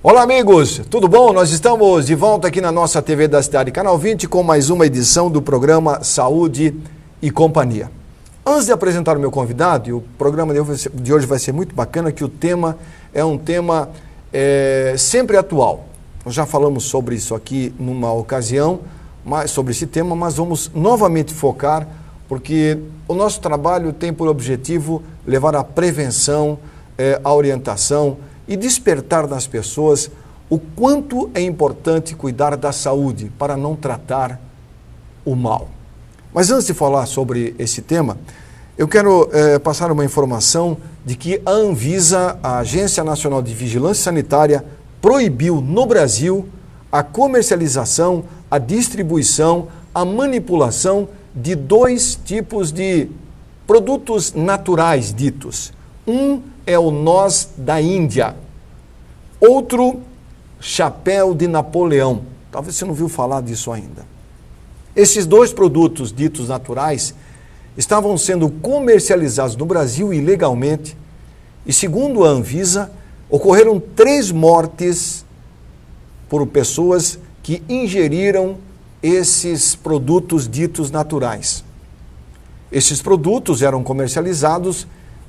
Olá amigos, tudo bom? Nós estamos de volta aqui na nossa TV da Cidade, Canal 20, com mais uma edição do programa Saúde e Companhia. Antes de apresentar o meu convidado, e o programa de hoje vai ser muito bacana, que o tema é um tema sempre atual. Nós já falamos sobre isso aqui numa ocasião, sobre esse tema, mas vamos novamente focar, porque o nosso trabalho tem por objetivo levar a prevenção, a orientação e despertar nas pessoas o quanto é importante cuidar da saúde para não tratar o mal. Mas antes de falar sobre esse tema, eu quero passar uma informação de que a Anvisa, a Agência Nacional de Vigilância Sanitária, proibiu no Brasil a comercialização, a distribuição, a manipulação de dois tipos de produtos naturais ditos. Um é o noz da Índia, outro, chapéu de Napoleão. Talvez você não viu falar disso ainda. Esses dois produtos ditos naturais estavam sendo comercializados no Brasil ilegalmente e, segundo a Anvisa, ocorreram 3 mortes por pessoas que ingeriram esses produtos ditos naturais. Esses produtos eram comercializados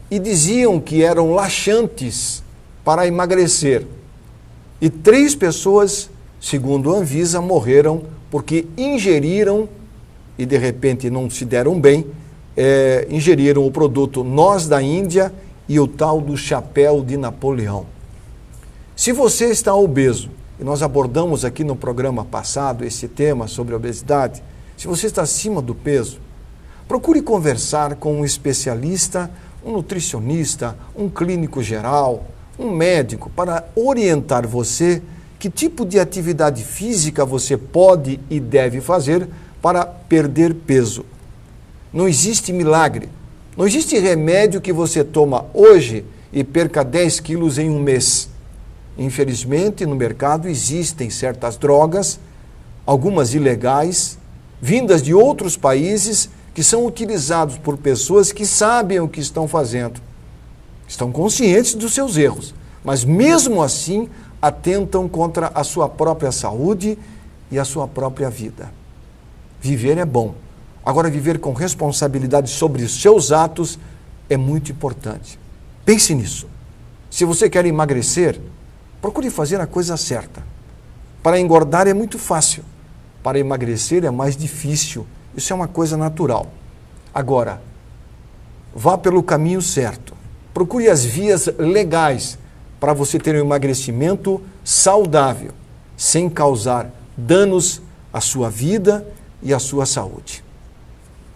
e diziam que eram laxantes para emagrecer. E 3 pessoas, segundo a Anvisa, morreram porque ingeriram, e de repente não se deram bem, ingeriram o produto noz da Índia e o tal do chapéu de Napoleão. Se você está obeso, e nós abordamos aqui no programa passado esse tema sobre obesidade, se você está acima do peso, procure conversar com um especialista, um nutricionista, um clínico geral, um médico, para orientar você que tipo de atividade física você pode e deve fazer para perder peso. Não existe milagre, não existe remédio que você toma hoje e perca 10 quilos em um mês. Infelizmente, no mercado existem certas drogas, algumas ilegais, vindas de outros países, que são utilizados por pessoas que sabem o que estão fazendo. Estão conscientes dos seus erros, mas mesmo assim atentam contra a sua própria saúde e a sua própria vida. Viver é bom. Agora, viver com responsabilidade sobre os seus atos é muito importante. Pense nisso. Se você quer emagrecer, procure fazer a coisa certa. Para engordar é muito fácil. Para emagrecer é mais difícil. Isso é uma coisa natural. Agora, vá pelo caminho certo. Procure as vias legais para você ter um emagrecimento saudável, sem causar danos à sua vida e à sua saúde.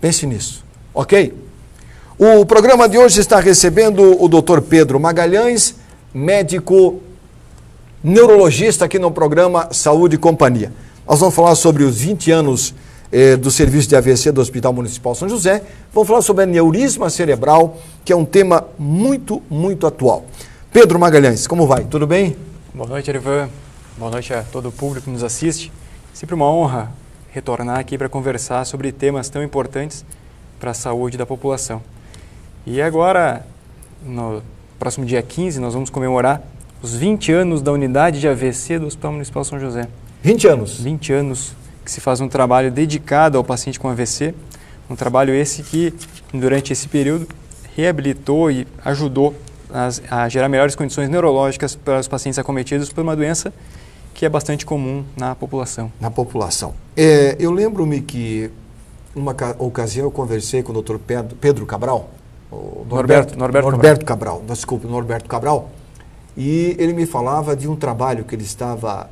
Pense nisso, ok? O programa de hoje está recebendo o Dr. Pedro Magalhães, médico neurologista aqui no programa Saúde e Companhia. Nós vamos falar sobre os 20 anos do serviço de AVC do Hospital Municipal São José. Vamos falar sobre aneurisma cerebral, que é um tema muito, muito atual. Pedro Magalhães, como vai? Tudo bem? Boa noite, Erivan. Boa noite a todo o público que nos assiste. Sempre uma honra retornar aqui para conversar sobre temas tão importantes para a saúde da população. E agora, no próximo dia 15, nós vamos comemorar os 20 anos da unidade de AVC do Hospital Municipal São José. 20 anos? 20 anos que se faz um trabalho dedicado ao paciente com AVC, um trabalho esse que, durante esse período, reabilitou e ajudou a gerar melhores condições neurológicas para os pacientes acometidos por uma doença que é bastante comum na população. Na população. Eu lembro-me que, numa ocasião, eu conversei com o Dr. Pedro Cabral, Norberto Cabral, desculpe, Norberto Cabral, e ele me falava de um trabalho que ele estava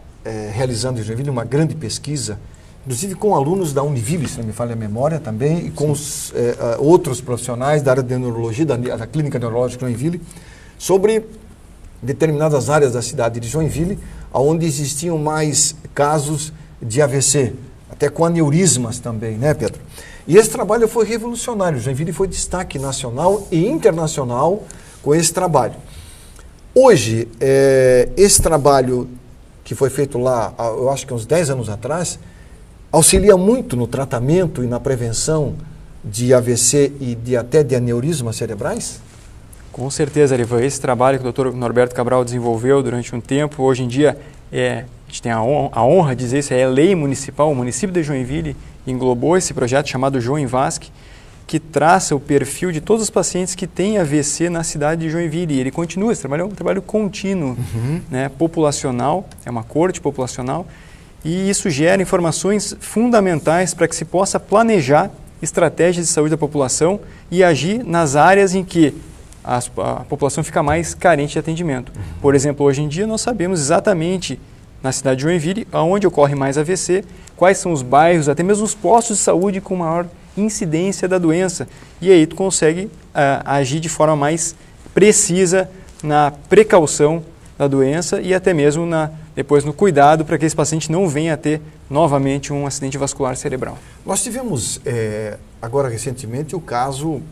realizando em Joinville, uma grande pesquisa, inclusive com alunos da Univille, se não me falha a memória também, e com os, outros profissionais da área de neurologia, da Clínica Neurológica de Joinville, sobre determinadas áreas da cidade de Joinville, onde existiam mais casos de AVC, até com aneurismas também, né, Pedro? E esse trabalho foi revolucionário. Joinville foi destaque nacional e internacional com esse trabalho. Hoje, esse trabalho que foi feito lá, eu acho que uns 10 anos atrás, auxilia muito no tratamento e na prevenção de AVC e até de aneurismas cerebrais? Com certeza, Erivan. Esse trabalho que o Dr. Norberto Cabral desenvolveu durante um tempo, hoje em dia a gente tem a honra de dizer isso, é lei municipal. O município de Joinville englobou esse projeto chamado Joinvasc, que traça o perfil de todos os pacientes que têm AVC na cidade de Joinville. E ele continua, esse trabalho é um trabalho contínuo, né, populacional, é uma corte populacional, e isso gera informações fundamentais para que se possa planejar estratégias de saúde da população e agir nas áreas em que a população fica mais carente de atendimento. Por exemplo, hoje em dia nós sabemos exatamente na cidade de Joinville onde ocorre mais AVC, quais são os bairros, até mesmo os postos de saúde com maior incidência da doença. E aí tu consegue agir de forma mais precisa na precaução da doença e até mesmo depois no cuidado para que esse paciente não venha a ter novamente um acidente vascular cerebral. Nós tivemos agora recentemente o caso,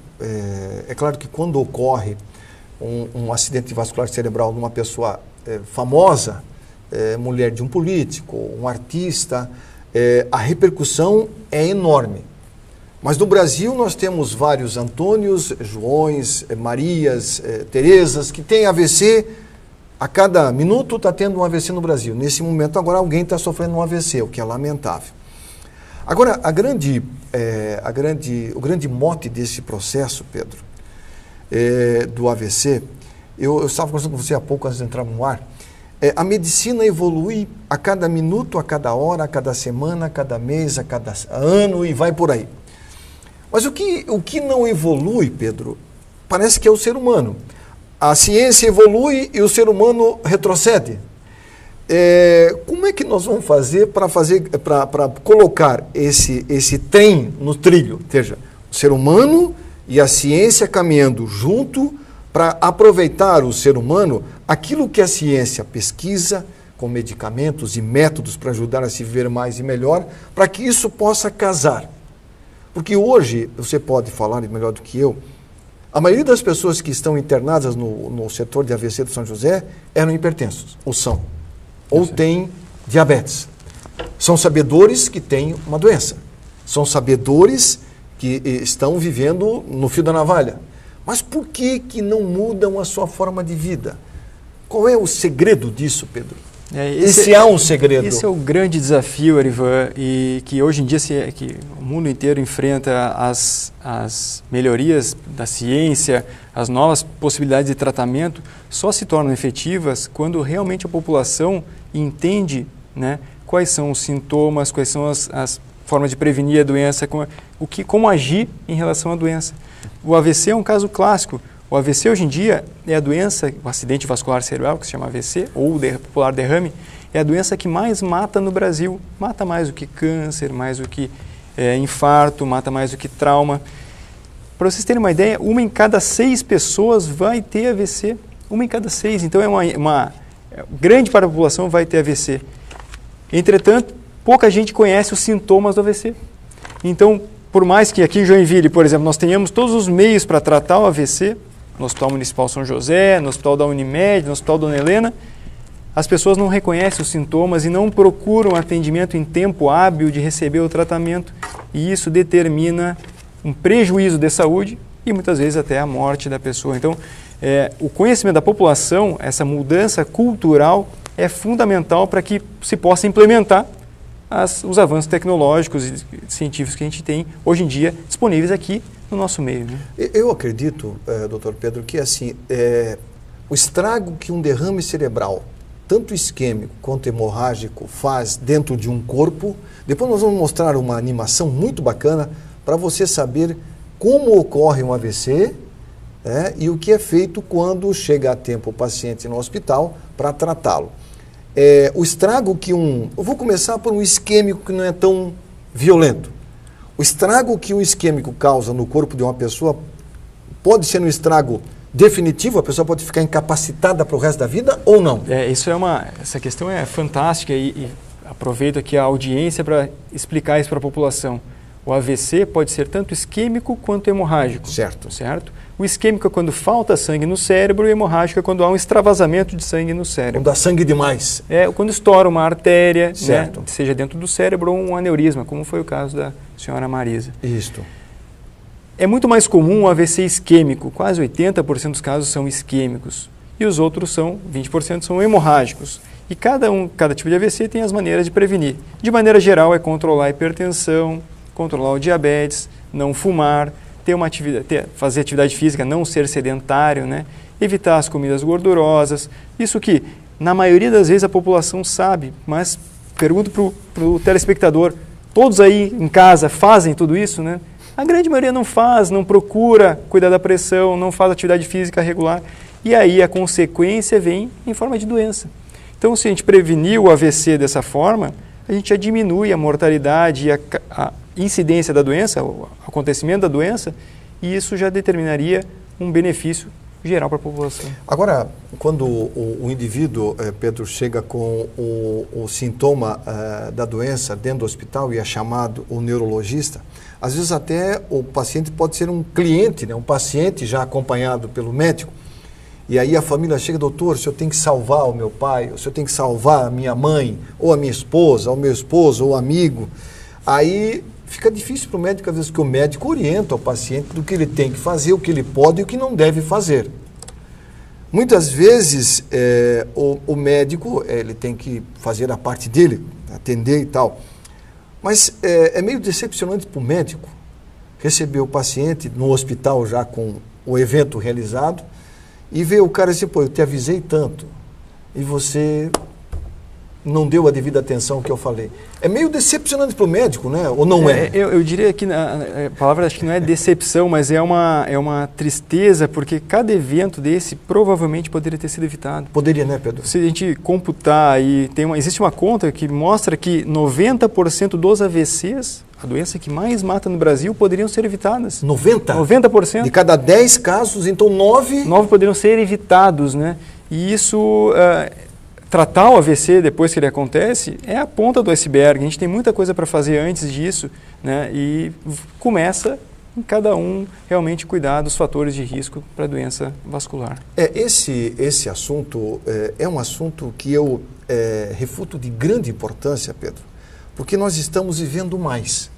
é claro que quando ocorre um acidente vascular cerebral numa pessoa famosa, mulher de um político, um artista, a repercussão é enorme. Mas no Brasil nós temos vários Antônios, Joões, Marias, Terezas que têm AVC. A cada minuto está tendo um AVC no Brasil. Nesse momento agora alguém está sofrendo um AVC, o que é lamentável. Agora, o grande mote desse processo, Pedro, do AVC, eu estava conversando com você há pouco antes de entrar no ar, a medicina evolui a cada minuto, a cada hora, a cada semana, a cada mês, a cada ano e vai por aí. Mas o que não evolui, Pedro, parece que é o ser humano. A ciência evolui e o ser humano retrocede. Como é que nós vamos fazer para colocar esse trem no trilho? Ou seja, o ser humano e a ciência caminhando junto para aproveitar o ser humano, aquilo que a ciência pesquisa com medicamentos e métodos para ajudar a se viver mais e melhor, para que isso possa casar. Porque hoje, você pode falar melhor do que eu, a maioria das pessoas que estão internadas no setor de AVC do São José eram hipertensos, ou são, ou têm diabetes. São sabedores que têm uma doença. São sabedores que estão vivendo no fio da navalha. Mas por que não mudam a sua forma de vida? Qual é o segredo disso, Pedro? Esse é um segredo. Esse é o grande desafio, Erivan, e que hoje em dia que o mundo inteiro enfrenta as melhorias da ciência, as novas possibilidades de tratamento, só se tornam efetivas quando realmente a população entende, né, quais são os sintomas, quais são as formas de prevenir a doença, como agir em relação à doença. O AVC é um caso clássico. O AVC hoje em dia é a doença, o acidente vascular cerebral, que se chama AVC, ou popular derrame, é a doença que mais mata no Brasil. Mata mais do que câncer, mais do que infarto, mata mais do que trauma. Para vocês terem uma ideia, 1 em cada 6 pessoas vai ter AVC. 1 em cada 6, então uma grande parte da população vai ter AVC. Entretanto, pouca gente conhece os sintomas do AVC. Então, por mais que aqui em Joinville, por exemplo, nós tenhamos todos os meios para tratar o AVC, no Hospital Municipal São José, no Hospital da Unimed, no Hospital Dona Helena, as pessoas não reconhecem os sintomas e não procuram atendimento em tempo hábil de receber o tratamento, e isso determina um prejuízo de saúde e muitas vezes até a morte da pessoa. Então, o conhecimento da população, essa mudança cultural é fundamental para que se possa implementar os avanços tecnológicos e científicos que a gente tem hoje em dia disponíveis aqui no nosso meio. Né? Eu acredito, doutor Pedro, que assim, o estrago que um derrame cerebral, tanto isquêmico quanto hemorrágico, faz dentro de um corpo, depois nós vamos mostrar uma animação muito bacana para você saber como ocorre um AVC e o que é feito quando chega a tempo o paciente no hospital para tratá-lo. O estrago que eu vou começar por um isquêmico que não é tão violento. O estrago que um isquêmico causa no corpo de uma pessoa pode ser um estrago definitivo, a pessoa pode ficar incapacitada para o resto da vida ou não? Essa questão é fantástica e aproveito aqui a audiência para explicar isso para a população. O AVC pode ser tanto isquêmico quanto hemorrágico. Certo. O isquêmico é quando falta sangue no cérebro e o hemorrágico é quando há um extravasamento de sangue no cérebro. Quando dá sangue demais. Quando estoura uma artéria, certo, né, seja dentro do cérebro ou um aneurisma, como foi o caso da senhora Marisa. Isto. É muito mais comum o AVC isquêmico, quase 80% dos casos são isquêmicos. E os outros 20% são hemorrágicos. E cada tipo de AVC tem as maneiras de prevenir. De maneira geral, é controlar a hipertensão, controlar o diabetes, não fumar, fazer atividade física, não ser sedentário, né? Evitar as comidas gordurosas. Isso que, na maioria das vezes, a população sabe, mas pergunto para o telespectador, todos aí em casa fazem tudo isso, né? A grande maioria não faz, não procura cuidar da pressão, não faz atividade física regular. E aí a consequência vem em forma de doença. Então, se a gente prevenir o AVC dessa forma, a gente já diminui a mortalidade e a incidência da doença, o acontecimento da doença, e isso já determinaria um benefício geral para a população. Agora, quando o indivíduo, Pedro, chega com o sintoma da doença dentro do hospital e é chamado o neurologista, às vezes até o paciente pode ser um cliente, né, um paciente já acompanhado pelo médico, e aí a família chega, doutor, o senhor tem que salvar o meu pai, o senhor tem que salvar a minha mãe, ou a minha esposa, ou o meu esposo, ou o amigo. Aí fica difícil para o médico, às vezes, que o médico orienta o paciente do que ele tem que fazer, o que ele pode e o que não deve fazer. Muitas vezes, o médico ele tem que fazer a parte dele, atender e tal. Mas é meio decepcionante para o médico receber o paciente no hospital já com o evento realizado e ver o cara assim, pô, eu te avisei tanto e você não deu a devida atenção que eu falei. É meio decepcionante para o médico, né? Ou não é? Eu diria que a palavra acho que não é decepção, mas é uma tristeza, porque cada evento desse provavelmente poderia ter sido evitado. Poderia, né, Pedro? Se a gente computar e existe uma conta que mostra que 90% dos AVCs, a doença que mais mata no Brasil, poderiam ser evitadas. 90%? De cada 10 casos, então 9 poderiam ser evitados, né? E isso... tratar o AVC depois que ele acontece é a ponta do iceberg. A gente tem muita coisa para fazer antes disso, né? E começa em cada um realmente cuidar dos fatores de risco para a doença vascular. Esse assunto é um assunto que eu refuto de grande importância, Pedro, porque nós estamos vivendo mais.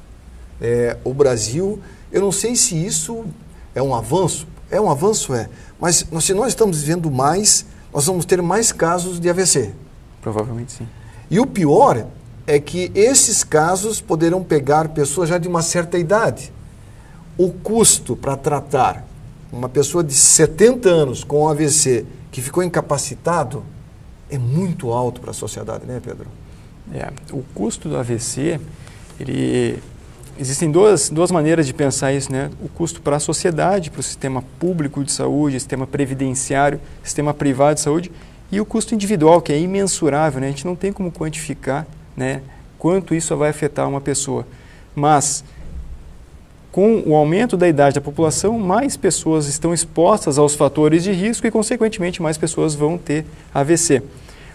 O Brasil, eu não sei se isso é um avanço, mas se nós estamos vivendo mais, nós vamos ter mais casos de AVC. Provavelmente sim. E o pior é que esses casos poderão pegar pessoas já de uma certa idade. O custo para tratar uma pessoa de 70 anos com AVC que ficou incapacitado é muito alto para a sociedade, né, Pedro? O custo do AVC, existem duas maneiras de pensar isso, né? O custo para a sociedade, para o sistema público de saúde, sistema previdenciário, sistema privado de saúde, e o custo individual, que é imensurável, né? A gente não tem como quantificar, né, quanto isso vai afetar uma pessoa. Mas, com o aumento da idade da população, mais pessoas estão expostas aos fatores de risco e, consequentemente, mais pessoas vão ter AVC.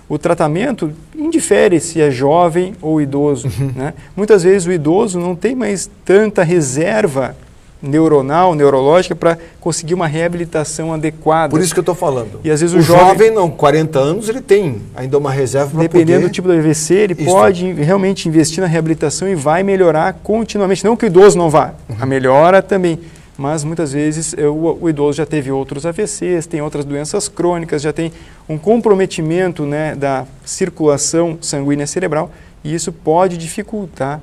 O tratamento indifere se é jovem ou idoso, né? Muitas vezes o idoso não tem mais tanta reserva neuronal, neurológica para conseguir uma reabilitação adequada. Por isso que eu estou falando. E às vezes o jovem não, 40 anos, ele tem ainda uma reserva para poder... Dependendo do tipo do AVC, ele pode realmente investir na reabilitação e vai melhorar continuamente. Não que o idoso não vá, a melhora também. Mas muitas vezes o idoso já teve outros AVCs, tem outras doenças crônicas, já tem um comprometimento, né, da circulação sanguínea cerebral e isso pode dificultar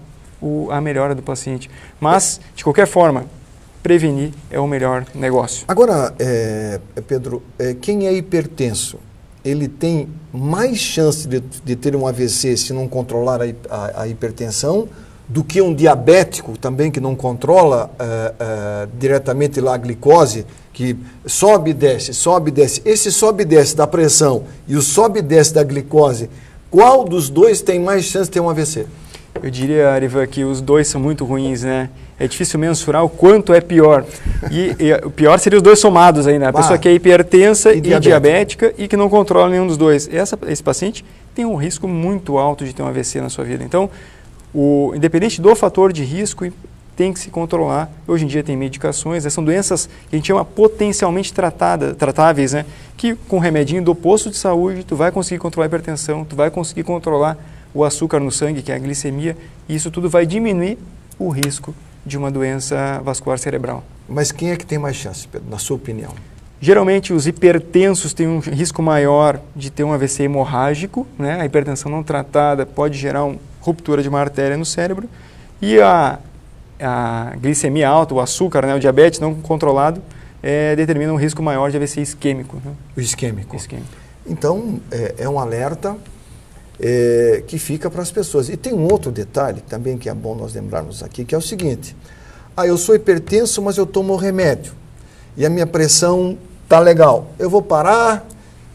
a melhora do paciente. Mas, de qualquer forma, prevenir é o melhor negócio. Agora, Pedro, quem é hipertenso, ele tem mais chance de ter um AVC se não controlar a hipertensão do que um diabético também que não controla diretamente lá a glicose, que sobe e desce, sobe e desce. Esse sobe e desce da pressão e o sobe e desce da glicose, qual dos dois tem mais chance de ter um AVC? Eu diria, Arivan, que os dois são muito ruins, né? É difícil mensurar o quanto é pior. E o pior seria os dois somados aí, né? A pessoa que é hipertensa e diabética e que não controla nenhum dos dois. Esse paciente tem um risco muito alto de ter um AVC na sua vida. Então, independente do fator de risco, tem que se controlar. Hoje em dia tem medicações, são doenças que a gente chama potencialmente tratáveis, né? Que com remedinho do posto de saúde, tu vai conseguir controlar a hipertensão, tu vai conseguir controlar o açúcar no sangue, que é a glicemia, e isso tudo vai diminuir o risco de uma doença vascular cerebral. Mas quem é que tem mais chance, Pedro, na sua opinião? Geralmente, os hipertensos têm um risco maior de ter um AVC hemorrágico, né? A hipertensão não tratada pode gerar uma ruptura de uma artéria no cérebro. E a glicemia alta, o açúcar, né? O diabetes não controlado, determina um risco maior de AVC isquêmico. Né? O isquêmico. Isquêmico. Então, é um alerta que fica para as pessoas. E tem um outro detalhe também que é bom nós lembrarmos aqui, que é o seguinte. Eu sou hipertenso, mas eu tomo remédio. E a minha pressão está legal. Eu vou parar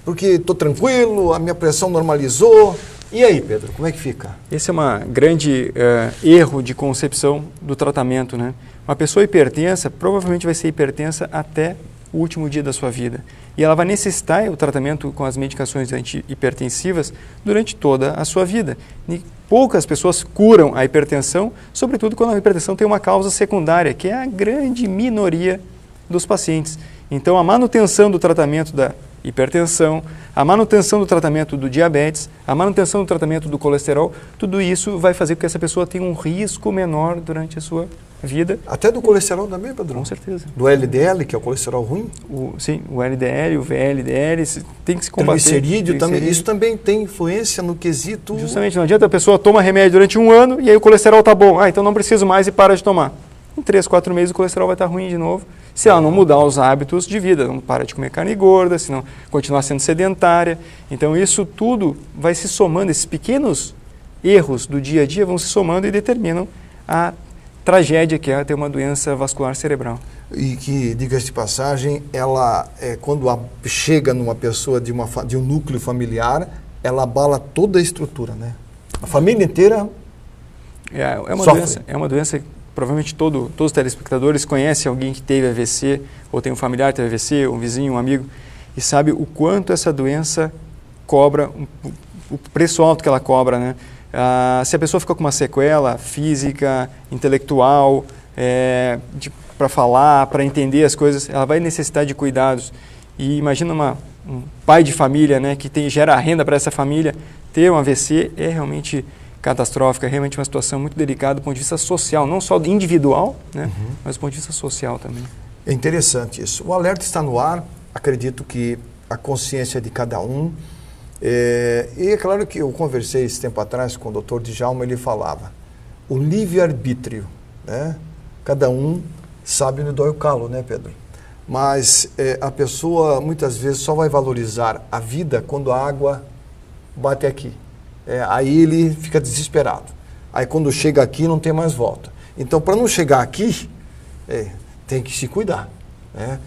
porque estou tranquilo, a minha pressão normalizou. E aí, Pedro, como é que fica? Esse é um grande erro de concepção do tratamento, né? Uma pessoa hipertensa provavelmente vai ser hipertensa até o último dia da sua vida. E ela vai necessitar o tratamento com as medicações antihipertensivas durante toda a sua vida. E poucas pessoas curam a hipertensão, sobretudo quando a hipertensão tem uma causa secundária, que é a grande minoria dos pacientes. Então, a manutenção do tratamento da hipertensão, a manutenção do tratamento do diabetes, a manutenção do tratamento do colesterol, tudo isso vai fazer com que essa pessoa tenha um risco menor durante a sua vida. Até do colesterol também, Pedro? Com certeza. Do LDL, que é o colesterol ruim? Sim, o LDL, o VLDL, tem que se combater. Triglicerídeo também, isso também tem influência no quesito... Justamente, não adianta a pessoa toma remédio durante um ano e aí o colesterol está bom. Então não preciso mais e para de tomar. Em 3, 4 meses o colesterol vai estar ruim de novo. Se ela não mudar os hábitos de vida, não para de comer carne gorda, se não continuar sendo sedentária. Então isso tudo vai se somando, esses pequenos erros do dia a dia vão se somando e determinam a tragédia que é ter uma doença vascular cerebral. E que, diga-se de passagem, ela, quando chega numa pessoa de um núcleo familiar, ela abala toda a estrutura, né? A família inteira sofre. É uma doença que provavelmente todos os telespectadores conhecem alguém que teve AVC, ou tem um familiar que teve AVC, um vizinho, um amigo, e sabe o quanto essa doença cobra, o preço alto que ela cobra, né? Se a pessoa fica com uma sequela física, intelectual, para falar, para entender as coisas, ela vai necessitar de cuidados. E imagina um pai de família, né, que gera renda para essa família, ter um AVC é realmente catastrófica, é realmente uma situação muito delicada do ponto de vista social, não só individual, né, mas do ponto de vista social também. É interessante isso. O alerta está no ar, acredito que a consciência de cada um. E é claro que eu conversei esse tempo atrás com o Dr. Djalma, ele falava, o livre-arbítrio, né? Cada um sabe onde dói o calo, né, Pedro? Mas a pessoa muitas vezes só vai valorizar a vida quando a água bate aqui. Aí ele fica desesperado. Aí quando chega aqui não tem mais volta. Então, para não chegar aqui, tem que se cuidar, né?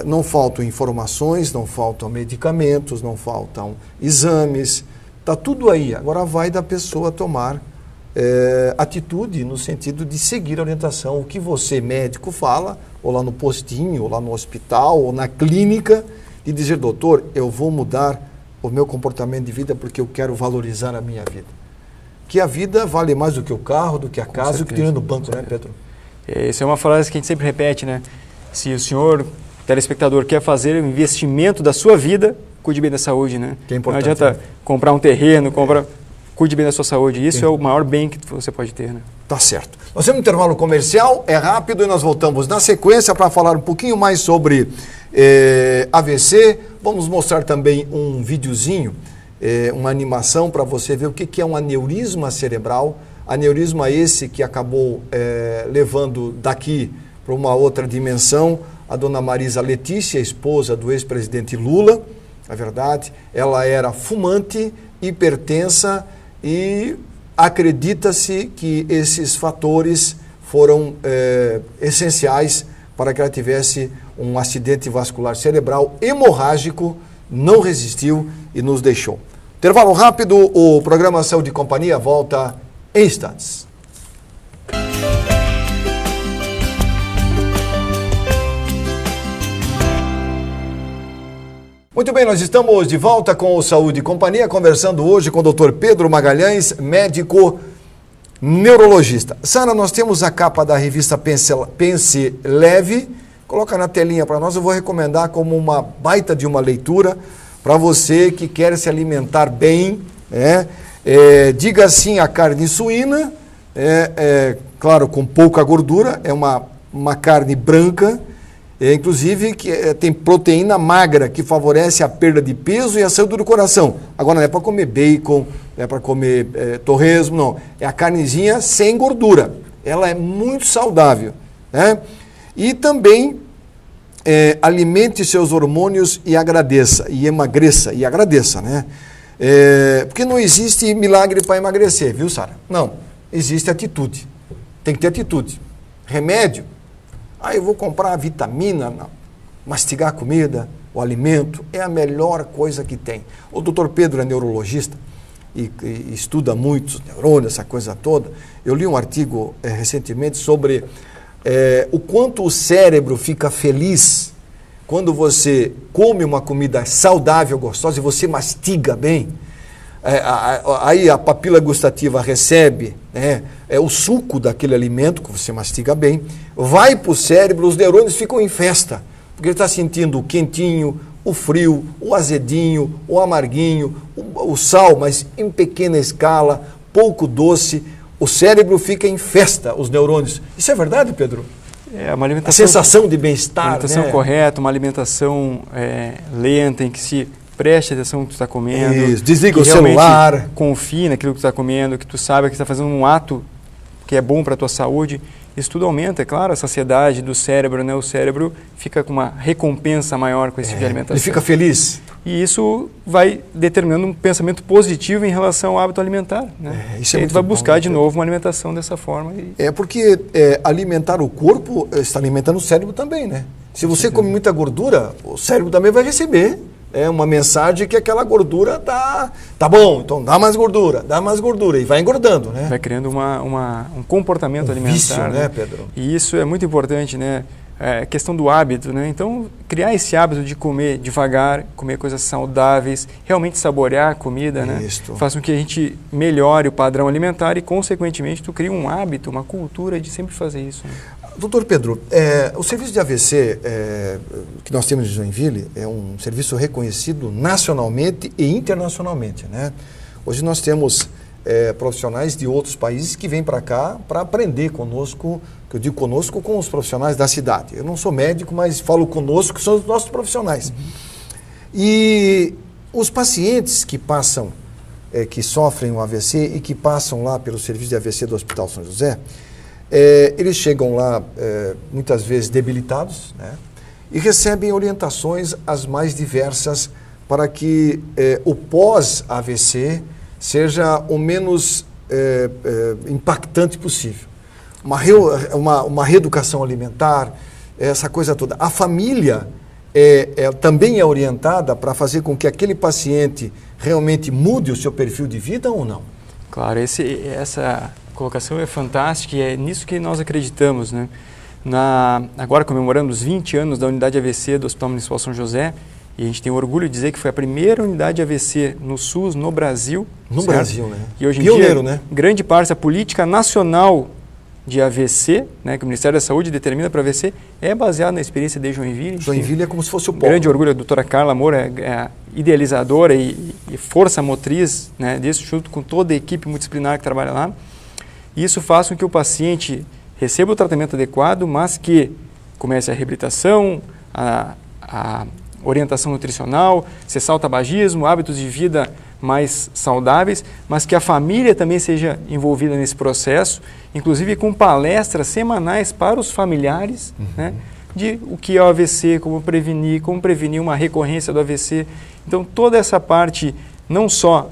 Não faltam informações, não faltam medicamentos, não faltam exames, está tudo aí. Agora vai da pessoa tomar atitude no sentido de seguir a orientação, o que você, médico, fala, ou lá no postinho, ou lá no hospital, ou na clínica, e dizer, doutor, eu vou mudar o meu comportamento de vida porque eu quero valorizar a minha vida. Que a vida vale mais do que o carro, do que a casa, do que dinheiro no banco, né, Pedro? Essa é uma frase que a gente sempre repete, né? Se o senhor, telespectador, quer fazer um investimento da sua vida, cuide bem da saúde, né? Que é importante, não adianta, né, comprar um terreno, cuide bem da sua saúde. Isso Sim. é o maior bem que você pode ter, né? Tá certo. Nós temos um intervalo comercial, é rápido e nós voltamos na sequência para falar um pouquinho mais sobre AVC. Vamos mostrar também um videozinho, uma animação para você ver o que é um aneurisma cerebral. Aneurisma esse que acabou levando daqui para uma outra dimensão a dona Marisa Letícia, esposa do ex-presidente Lula. Na verdade, ela era fumante, hipertensa e acredita-se que esses fatores foram essenciais para que ela tivesse um acidente vascular cerebral hemorrágico, não resistiu e nos deixou. Intervalo rápido, o programa Saúde e Companhia volta em instantes. Muito bem, nós estamos de volta com o Saúde e Companhia, conversando hoje com o Dr. Pedro Magalhães, médico neurologista. Sara, nós temos a capa da revista Pense Leve, coloca na telinha para nós, eu vou recomendar como uma baita de uma leitura para você que quer se alimentar bem, né? Diga sim à carne suína, claro, com pouca gordura, é uma carne branca Inclusive, tem proteína magra, que favorece a perda de peso e a saúde do coração. Agora, não é para comer bacon, não é para comer torresmo, não. É a carnezinha sem gordura. Ela é muito saudável, né? E também alimente seus hormônios e agradeça, e emagreça, e agradeça, né? Porque não existe milagre para emagrecer, viu, Sara? Não, existe atitude. Tem que ter atitude. Remédio, eu vou comprar a vitamina, não. Mastigar a comida, o alimento, é a melhor coisa que tem. O doutor Pedro é neurologista e estuda muito os neurônios, essa coisa toda. Eu li um artigo recentemente sobre o quanto o cérebro fica feliz quando você come uma comida saudável, gostosa, e você mastiga bem. Aí a papila gustativa recebe o suco daquele alimento, que você mastiga bem, vai para o cérebro, os neurônios ficam em festa, porque ele está sentindo o quentinho, o frio, o azedinho, o amarguinho, o sal, mas em pequena escala, pouco doce. O cérebro fica em festa, os neurônios. Isso é verdade, Pedro? Uma alimentação, a sensação de bem-estar. Uma alimentação correta, uma alimentação lenta, em que se preste atenção no que tu está comendo. Isso, desliga o celular. Confie naquilo que tu está comendo, que tu sabe que está fazendo um ato que é bom para a tua saúde. Isso tudo aumenta, é claro, a saciedade do cérebro, né? O cérebro fica com uma recompensa maior com esse tipo de alimentação. Ele fica feliz. E isso vai determinando um pensamento positivo em relação ao hábito alimentar, né? Isso é e aí tu vai buscar de novo uma alimentação dessa forma. Porque alimentar o corpo está alimentando o cérebro também, né? Se você come muita gordura, o cérebro também vai receber uma mensagem que aquela gordura tá bom, então dá mais gordura, e vai engordando, né? Vai criando um comportamento alimentar. Vício, né, Pedro? E isso é muito importante, né? A questão do hábito, né? Então, criar esse hábito de comer devagar, comer coisas saudáveis, realmente saborear a comida, né? Faz com que a gente melhore o padrão alimentar e, consequentemente, tu cria um hábito, uma cultura de sempre fazer isso, né? Doutor Pedro, o serviço de AVC que nós temos em Joinville é um serviço reconhecido nacionalmente e internacionalmente, né? Hoje nós temos profissionais de outros países que vêm para cá para aprender conosco, que eu digo conosco, com os profissionais da cidade. Eu não sou médico, mas falo conosco, que são os nossos profissionais. E os pacientes que passam, que sofrem um AVC e que passam lá pelo serviço de AVC do Hospital São José, eles chegam lá muitas vezes debilitados, né? E recebem orientações as mais diversas para que o pós-AVC seja o menos impactante possível. Uma reeducação alimentar, essa coisa toda. A família também é orientada para fazer com que aquele paciente realmente mude o seu perfil de vida ou não? Claro, essa colocação é fantástica e é nisso que nós acreditamos, né? Agora comemoramos 20 anos da unidade AVC do Hospital Municipal São José e a gente tem orgulho de dizer que foi a primeira unidade AVC no SUS no Brasil. No certo? Brasil, né? E hoje em Pioneiro, dia, né? Grande parte da política nacional de AVC, né, que o Ministério da Saúde determina para AVC, é baseada na experiência de Joinville. Joinville é como se fosse o polo. Grande orgulho, a doutora Carla Moura é a idealizadora e força motriz, né, disso, junto com toda a equipe multidisciplinar que trabalha lá. E isso faz com que o paciente receba o tratamento adequado, mas que comece a reabilitação, a orientação nutricional, cessar o tabagismo, hábitos de vida mais saudáveis, mas que a família também seja envolvida nesse processo, inclusive com palestras semanais para os familiares, né, de o que é o AVC, como prevenir uma recorrência do AVC. Então, toda essa parte, não só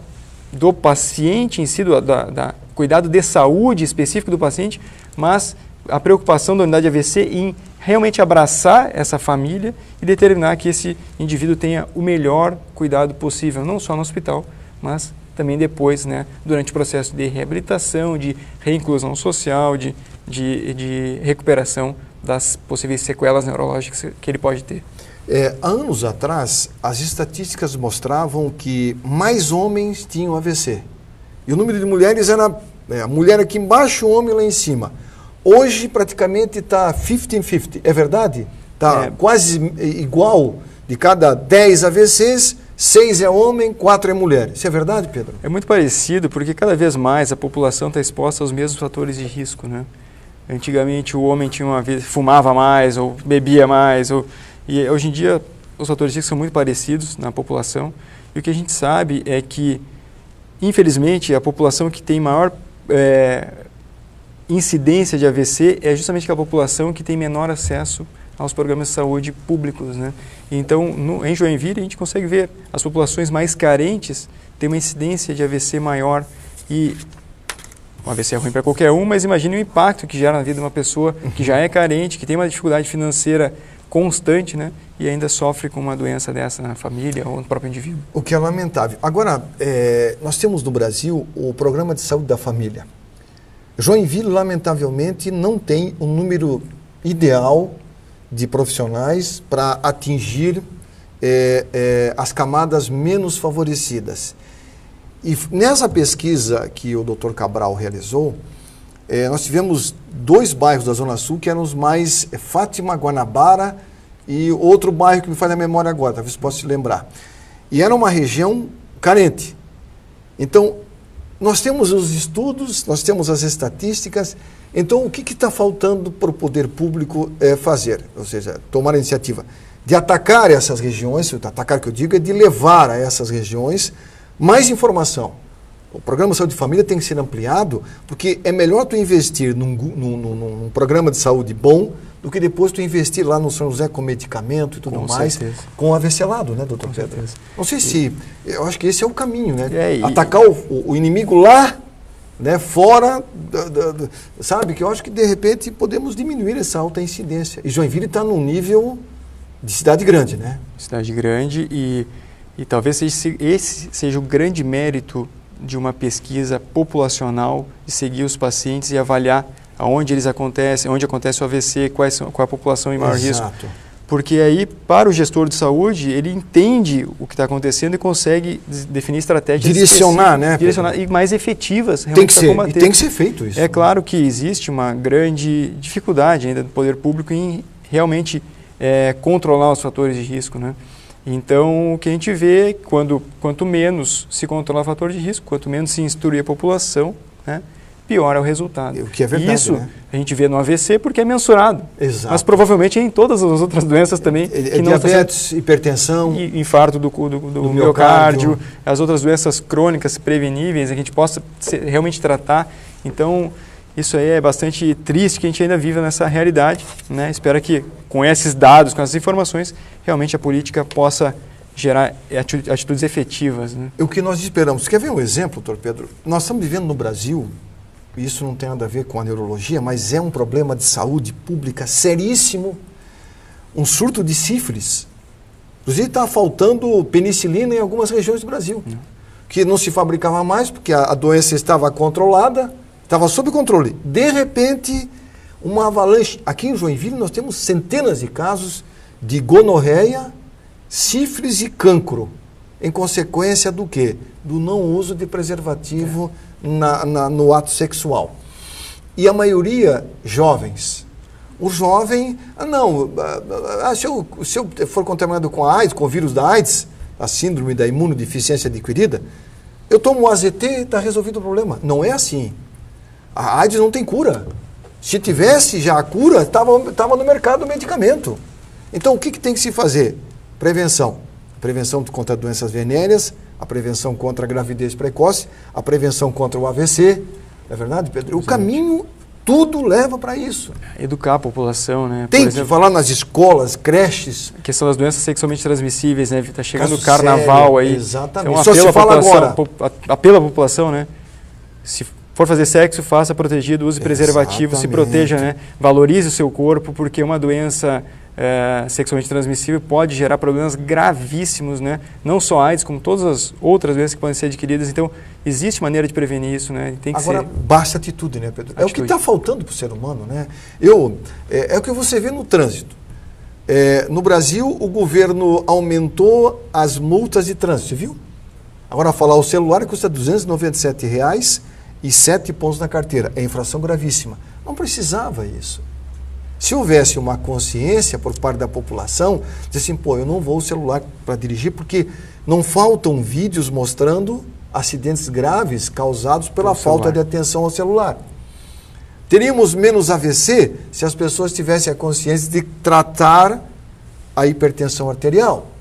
do paciente em si, da cuidado de saúde específico do paciente, mas a preocupação da unidade AVC em realmente abraçar essa família e determinar que esse indivíduo tenha o melhor cuidado possível, não só no hospital, mas também depois, né, durante o processo de reabilitação, de reinclusão social, de recuperação das possíveis sequelas neurológicas que ele pode ter. Há anos atrás, as estatísticas mostravam que mais homens tinham AVC. E o número de mulheres era a mulher aqui embaixo, o homem lá em cima. Hoje, praticamente, está 50-50. É verdade? Está quase igual. De cada 10 AVCs, 6 é homem, 4 é mulher. Isso é verdade, Pedro? É muito parecido, porque cada vez mais a população está exposta aos mesmos fatores de risco, né? Antigamente o homem fumava mais ou bebia mais, e hoje em dia os fatores de risco são muito parecidos na população. E o que a gente sabe é que, infelizmente, a população que tem maior incidência de AVC é justamente aquela população que tem menor acesso aos programas de saúde públicos, né? Então, em Joinville, a gente consegue ver as populações mais carentes têm uma incidência de AVC maior. E o AVC é ruim para qualquer um, mas imagine o impacto que gera na vida de uma pessoa que já é carente, que tem uma dificuldade financeira constante, né? E ainda sofre com uma doença dessa na família ou no próprio indivíduo. O que é lamentável. Agora, nós temos no Brasil o Programa de Saúde da Família. Joinville, lamentavelmente, não tem um número ideal de profissionais para atingir as camadas menos favorecidas. E nessa pesquisa que o Dr. Cabral realizou, nós tivemos 2 bairros da Zona Sul que eram os mais Fátima, Guanabara e outro bairro que me faz a memória agora, talvez possa se lembrar. E era uma região carente. Então, nós temos os estudos, nós temos as estatísticas. Então, o que está faltando para o poder público fazer? Ou seja, tomar a iniciativa de atacar essas regiões, atacar que eu digo é de levar a essas regiões mais informação. O programa de saúde de família tem que ser ampliado, porque é melhor tu investir num programa de saúde bom do que depois tu investir lá no São José com medicamento e tudo mais, com avencelado, né, doutor Pedro? Certeza. Não sei se... Eu acho que esse é o caminho, né? Atacar o inimigo lá, né, fora, sabe? Que eu acho que, de repente, podemos diminuir essa alta incidência. E Joinville está num nível de cidade grande, né? Cidade grande e talvez esse seja o grande mérito de uma pesquisa populacional, de seguir os pacientes e avaliar onde acontece o AVC, qual é a população em maior risco. Porque aí, para o gestor de saúde, ele entende o que está acontecendo e consegue definir estratégias direcionar, né? Direcionar e mais efetivas realmente para combater. E tem que ser feito isso. É claro que existe uma grande dificuldade ainda do poder público em realmente controlar os fatores de risco, né? Então, o que a gente vê, quanto menos se controla o fator de risco, quanto menos se instrui a população, né, pior é o resultado. O que é verdade, isso, né? A gente vê no AVC porque é mensurado. Exato. Mas provavelmente é em todas as outras doenças também. Diabetes, hipertensão. Infarto do miocárdio, as outras doenças crônicas preveníveis, que a gente possa realmente tratar. Então, isso aí é bastante triste que a gente ainda viva nessa realidade, né? Espero que com esses dados, com essas informações, realmente a política possa gerar atitudes efetivas, né? O que nós esperamos. Quer ver um exemplo, doutor Pedro? Nós estamos vivendo no Brasil, e isso não tem nada a ver com a neurologia, mas é um problema de saúde pública seríssimo, um surto de sífilis. Inclusive está faltando penicilina em algumas regiões do Brasil, que não se fabricava mais porque a doença estava controlada, estava sob controle. De repente, uma avalanche. Aqui em Joinville nós temos centenas de casos de gonorreia, sífilis e cancro. Em consequência do quê? Do não uso de preservativo no ato sexual. E a maioria, jovens. O jovem, se eu for contaminado com a AIDS, com o vírus da AIDS, a síndrome da imunodeficiência adquirida, eu tomo um AZT e está resolvido o problema. Não é assim. A AIDS não tem cura. Se tivesse já a cura, estava no mercado o medicamento. Então, o que tem que se fazer? Prevenção. Prevenção contra doenças venéreas, a prevenção contra a gravidez precoce, a prevenção contra o AVC. Não é verdade, Pedro? O caminho, tudo leva para isso. Educar a população, né? Tem que falar nas escolas, creches. A questão das doenças sexualmente transmissíveis, né? Está chegando o carnaval aí. Exatamente. Então, só se fala agora. Apela a população, né? Se for fazer sexo, faça protegido, use preservativo, se proteja, né? Valorize o seu corpo, porque uma doença sexualmente transmissível pode gerar problemas gravíssimos, né? Não só AIDS, como todas as outras doenças que podem ser adquiridas. Então, existe maneira de prevenir isso, né? Tem que Agora, basta atitude, né, Pedro? É o que está faltando para o ser humano, né? É o que você vê no trânsito. No Brasil, o governo aumentou as multas de trânsito, você viu? Agora, falar o celular custa R$ 297,00 e 7 pontos na carteira. É infração gravíssima. Não precisava isso. Se houvesse uma consciência por parte da população, dizer assim, eu não vou o celular para dirigir, porque não faltam vídeos mostrando acidentes graves causados pela falta de atenção ao celular. Teríamos menos AVC se as pessoas tivessem a consciência de tratar a hipertensão arterial.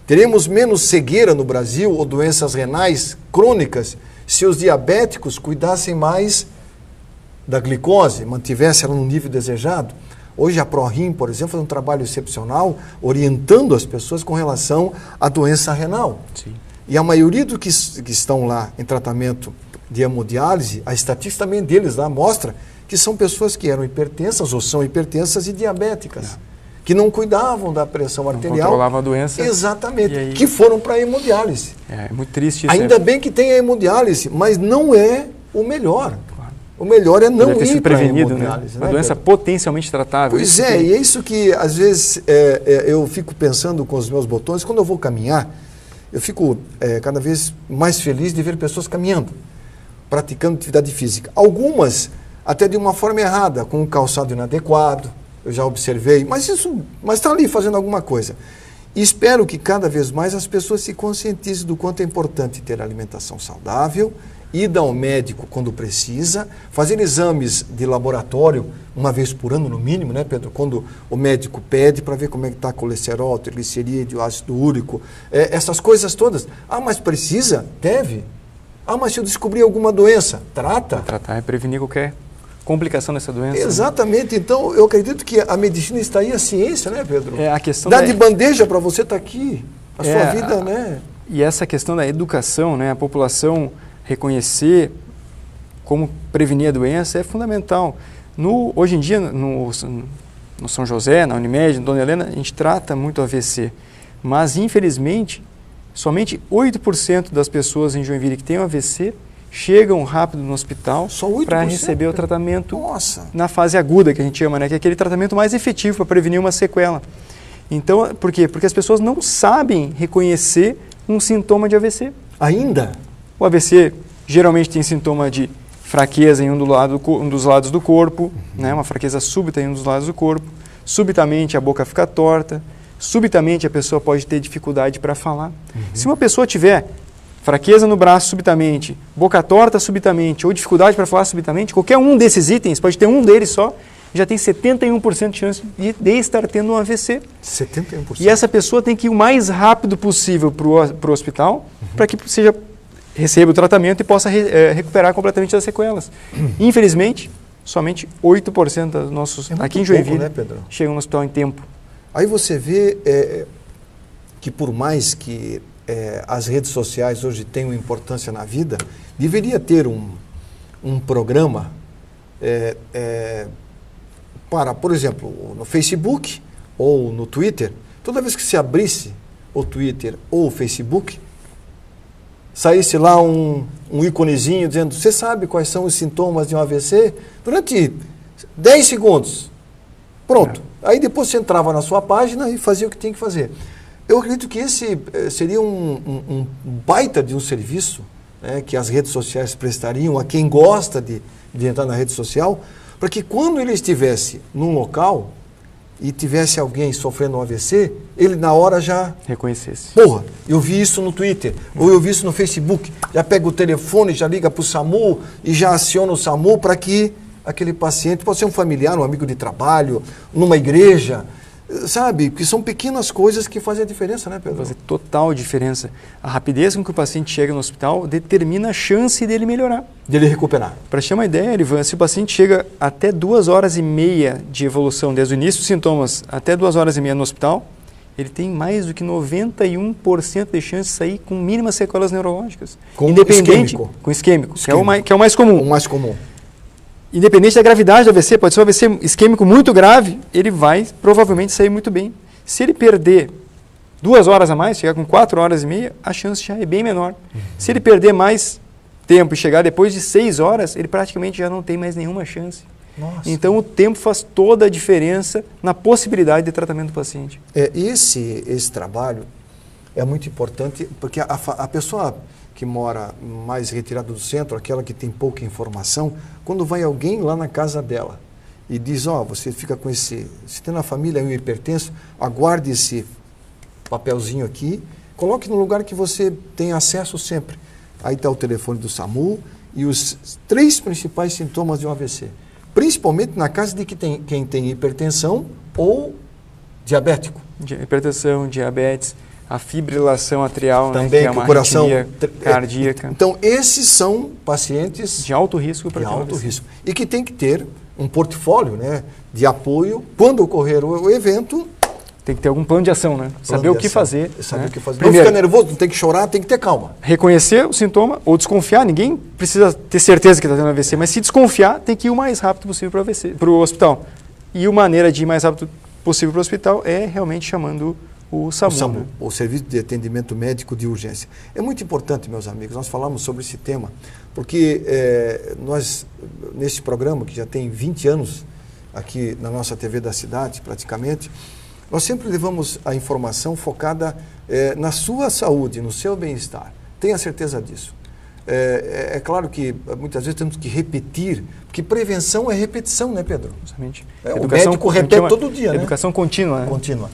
Teríamos menos cegueira no Brasil ou doenças renais crônicas se os diabéticos cuidassem mais da glicose, mantivessem ela no nível desejado. Hoje a ProRim, por exemplo, faz um trabalho excepcional orientando as pessoas com relação à doença renal. Sim. E a maioria dos que estão lá em tratamento de hemodiálise, a estatística também deles lá mostra que são pessoas que eram hipertensas ou são hipertensas e diabéticas, que não cuidavam da pressão arterial. Não controlavam a doença. Exatamente, aí... que foram para a hemodiálise. É muito triste isso. Ainda bem que tem a hemodiálise, mas não é o melhor. Claro. O melhor é não ir para a hemodiálise. Uma doença potencialmente tratável. Pois é, e é isso que às vezes eu fico pensando com os meus botões, quando eu vou caminhar, eu fico cada vez mais feliz de ver pessoas caminhando, praticando atividade física. Algumas até de uma forma errada, com um calçado inadequado, eu já observei, mas está ali fazendo alguma coisa. E espero que cada vez mais as pessoas se conscientizem do quanto é importante ter alimentação saudável, ir ao médico quando precisa, fazer exames de laboratório uma vez por ano no mínimo, né, Pedro? Quando o médico pede para ver como é que está colesterol, triglicerídeo, ácido úrico, essas coisas todas. Ah, mas precisa? Deve. Ah, mas se eu descobrir alguma doença, trata. Tratar é prevenir qualquer complicação dessa doença. Exatamente. Né? Então, eu acredito que a medicina está aí, a ciência, né, Pedro? A questão dá de bandeja para você estar aqui, a sua vida, né? E essa questão da educação, né, a população reconhecer como prevenir a doença é fundamental. Hoje em dia, no São José, na Unimed, na Dona Helena, a gente trata muito AVC, mas, infelizmente, somente 8% das pessoas em Joinville que têm o AVC chegam rápido no hospital para receber o tratamento na fase aguda, que a gente chama, né? Que é aquele tratamento mais efetivo para prevenir uma sequela. Então, por quê? Porque as pessoas não sabem reconhecer um sintoma de AVC. Ainda? O AVC geralmente tem sintoma de fraqueza em um dos lados do corpo, né? Uma fraqueza súbita em um dos lados do corpo. Subitamente a boca fica torta. Subitamente a pessoa pode ter dificuldade para falar. Se uma pessoa tiver fraqueza no braço subitamente, boca torta subitamente ou dificuldade para falar subitamente, qualquer um desses itens, pode ter um deles só, já tem 71% de chance de estar tendo um AVC. 71%. E essa pessoa tem que ir o mais rápido possível para o hospital para que receba o tratamento e possa recuperar completamente as sequelas. Infelizmente, somente 8% dos nossos, aqui em Joinville, né, Pedro? Chegam no hospital em tempo. Aí você vê que por mais que as redes sociais hoje tenham importância na vida, deveria ter um programa para, por exemplo, no Facebook ou no Twitter, toda vez que se abrisse o Twitter ou o Facebook, saísse lá um íconezinho dizendo, você sabe quais são os sintomas de um AVC? Durante 10 segundos. Pronto. Aí depois você entrava na sua página e fazia o que tinha que fazer. Eu acredito que esse seria um baita de um serviço, né, que as redes sociais prestariam a quem gosta de entrar na rede social, para que quando ele estivesse num local e tivesse alguém sofrendo um AVC, ele na hora já reconhecesse. Porra, eu vi isso no Twitter, ou eu vi isso no Facebook, já pega o telefone, já liga para o SAMU e já aciona o SAMU para que aquele paciente, pode ser um familiar, um amigo de trabalho, numa igreja, sabe? Que são pequenas coisas que fazem a diferença, né, Pedro? Faz total diferença. A rapidez com que o paciente chega no hospital determina a chance dele melhorar. Dele recuperar. Para te ter uma ideia, Ivan, se o paciente chega até 2 horas e meia de evolução, desde o início dos sintomas até 2 horas e meia no hospital, ele tem mais do que 91% de chance de sair com mínimas sequelas neurológicas. Com isquêmico. Com isquêmico. Que é o mais comum. O mais comum. Independente da gravidade do AVC, pode ser um AVC isquêmico muito grave, ele vai provavelmente sair muito bem. Se ele perder 2 horas a mais, chegar com 4 horas e meia, a chance já é bem menor. Se ele perder mais tempo e chegar depois de 6 horas, ele praticamente já não tem mais nenhuma chance. Nossa. Então o tempo faz toda a diferença na possibilidade de tratamento do paciente. Esse trabalho é muito importante, porque a pessoa que mora mais retirada do centro, aquela que tem pouca informação, quando vai alguém lá na casa dela e diz, você fica com se tem na família um hipertenso, aguarde esse papelzinho aqui, coloque no lugar que você tem acesso sempre. Aí está o telefone do SAMU e os 3 principais sintomas de um AVC. principalmente na casa de quem tem hipertensão ou diabético. Hipertensão, diabetes, a fibrilação atrial, também, né, que é que uma o coração cardíaca. Então, esses são pacientes de alto risco para de alto risco. E que tem que ter um portfólio, né, de apoio quando ocorrer o evento. Tem que ter algum plano de ação, né? Saber o que fazer. Saber o que fazer. Primeiro, não ficar nervoso, não tem que chorar, tem que ter calma. Reconhecer o sintoma ou desconfiar. Ninguém precisa ter certeza que está tendo AVC, mas se desconfiar, tem que ir o mais rápido possível para o hospital. E a maneira de ir mais rápido possível para o hospital é realmente chamando o SAMU. O SAMU, né? o Serviço de Atendimento Médico de Urgência. É muito importante, meus amigos, nós falamos sobre esse tema, porque nós, nesse programa, que já tem 20 anos aqui na nossa TV da cidade, praticamente, nós sempre levamos a informação focada na sua saúde, no seu bem-estar. Tenha certeza disso. É claro que muitas vezes temos que repetir, porque prevenção é repetição, né, Pedro? Justamente. O médico repete todo dia, né? Educação contínua. Né? Contínua.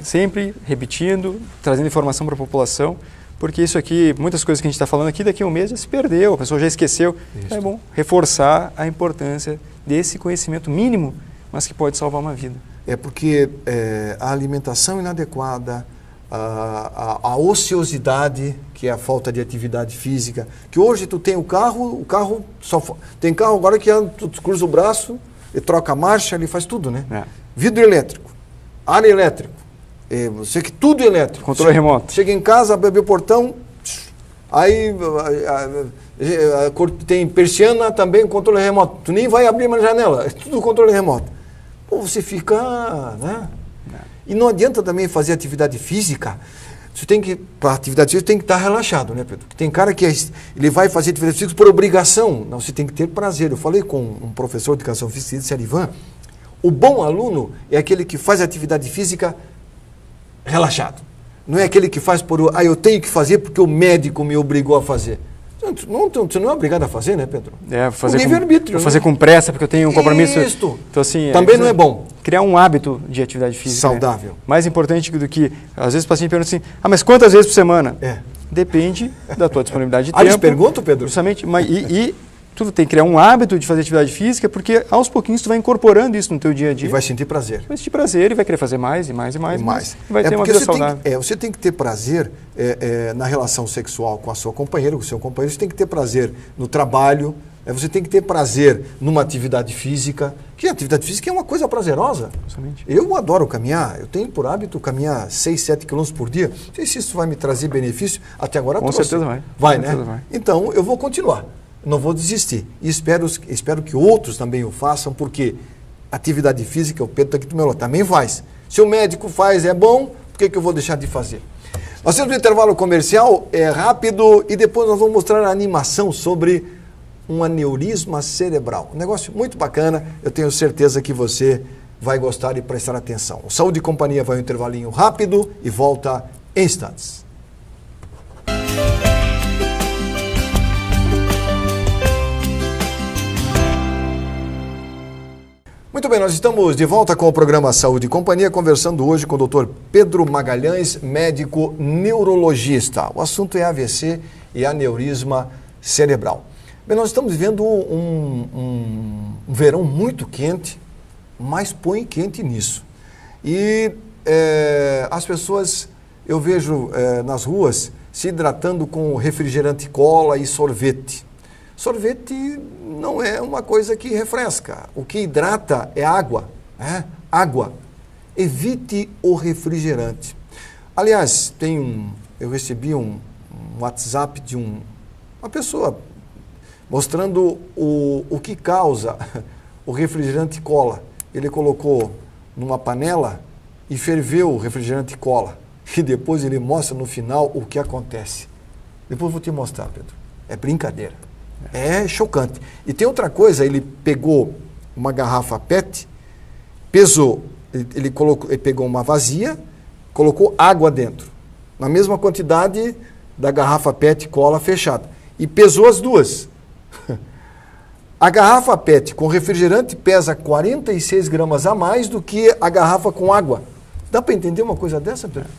Sempre repetindo, trazendo informação para a população, porque isso aqui, muitas coisas que a gente está falando aqui, daqui a um mês já se perdeu, a pessoa já esqueceu. Isso. É bom reforçar a importância desse conhecimento mínimo, mas que pode salvar uma vida. É porque a alimentação inadequada, a ociosidade, que é a falta de atividade física, que hoje tu tem o carro só tem carro agora que tu cruza o braço, ele troca a marcha, ele faz tudo, né? Vidro elétrico, ar elétrico, você que tudo elétrico. Controle remoto. Chega em casa, abre o portão, aí tem persiana também, controle remoto. Tu nem vai abrir uma janela, é tudo controle remoto. Pô, você fica, né? E não adianta também fazer atividade física. Você tem que, para atividade física, tem que estar relaxado, né, Pedro? Tem cara que ele vai fazer atividade física por obrigação. Não, você tem que ter prazer. Eu falei com um professor de educação física, disse, Arivan, o bom aluno é aquele que faz atividade física relaxado. Não é aquele que faz eu tenho que fazer porque o médico me obrigou a fazer. Você não é obrigado a fazer, né, Pedro? Fazer livre-arbítrio. Vou fazer com pressa porque eu tenho um compromisso. Isso. Então, assim, também não é bom. Criar um hábito de atividade física. Saudável. Né? Mais importante do que, às vezes o paciente pergunta assim, mas quantas vezes por semana? Depende da tua disponibilidade de tempo. Eles perguntam, Pedro? Justamente. E tu tem que criar um hábito de fazer atividade física, porque aos pouquinhos tu vai incorporando isso no teu dia a dia. E vai sentir prazer. Vai sentir prazer e vai querer fazer mais e mais. E vai ter uma vida saudável. Você tem que ter prazer na relação sexual com a sua companheira, com o seu companheiro. Você tem que ter prazer no trabalho. Você tem que ter prazer numa atividade física. Que a atividade física é uma coisa prazerosa. Justamente. Eu adoro caminhar. Eu tenho por hábito caminhar 6, 7 quilômetros por dia. Não sei se isso vai me trazer benefício. Até agora com certeza vai. Vai, né? Vai. Então, eu vou continuar. Não vou desistir. E espero que outros também o façam, porque atividade física, o Pedro está aqui do meu lado, também faz. Se o médico faz, é bom, por que eu vou deixar de fazer? Nós temos um intervalo comercial, é rápido, e depois nós vamos mostrar a animação sobre um aneurisma cerebral. Um negócio muito bacana, eu tenho certeza que você vai gostar e prestar atenção. O Saúde e Companhia vai um intervalinho rápido e volta em instantes. Muito bem, nós estamos de volta com o programa Saúde e Companhia, conversando hoje com o Dr. Pedro Magalhães, médico neurologista. O assunto é AVC e aneurisma cerebral. Bem, nós estamos vivendo um verão muito quente, mas põe quente nisso. E as pessoas, eu vejo nas ruas, se hidratando com refrigerante cola e sorvete. Sorvete não é uma coisa que refresca. O que hidrata é água. Água. Evite o refrigerante. Aliás, eu recebi um WhatsApp de uma pessoa mostrando o que causa o refrigerante cola. Ele colocou numa panela e ferveu o refrigerante cola. E depois ele mostra no final o que acontece. Depois eu vou te mostrar, Pedro. É brincadeira. É chocante. E tem outra coisa, ele pegou uma garrafa PET, pesou, ele pegou uma vazia, colocou água dentro, na mesma quantidade da garrafa PET cola fechada, e pesou as duas. A garrafa PET com refrigerante pesa 46 gramas a mais do que a garrafa com água. Dá para entender uma coisa dessa, Pedro?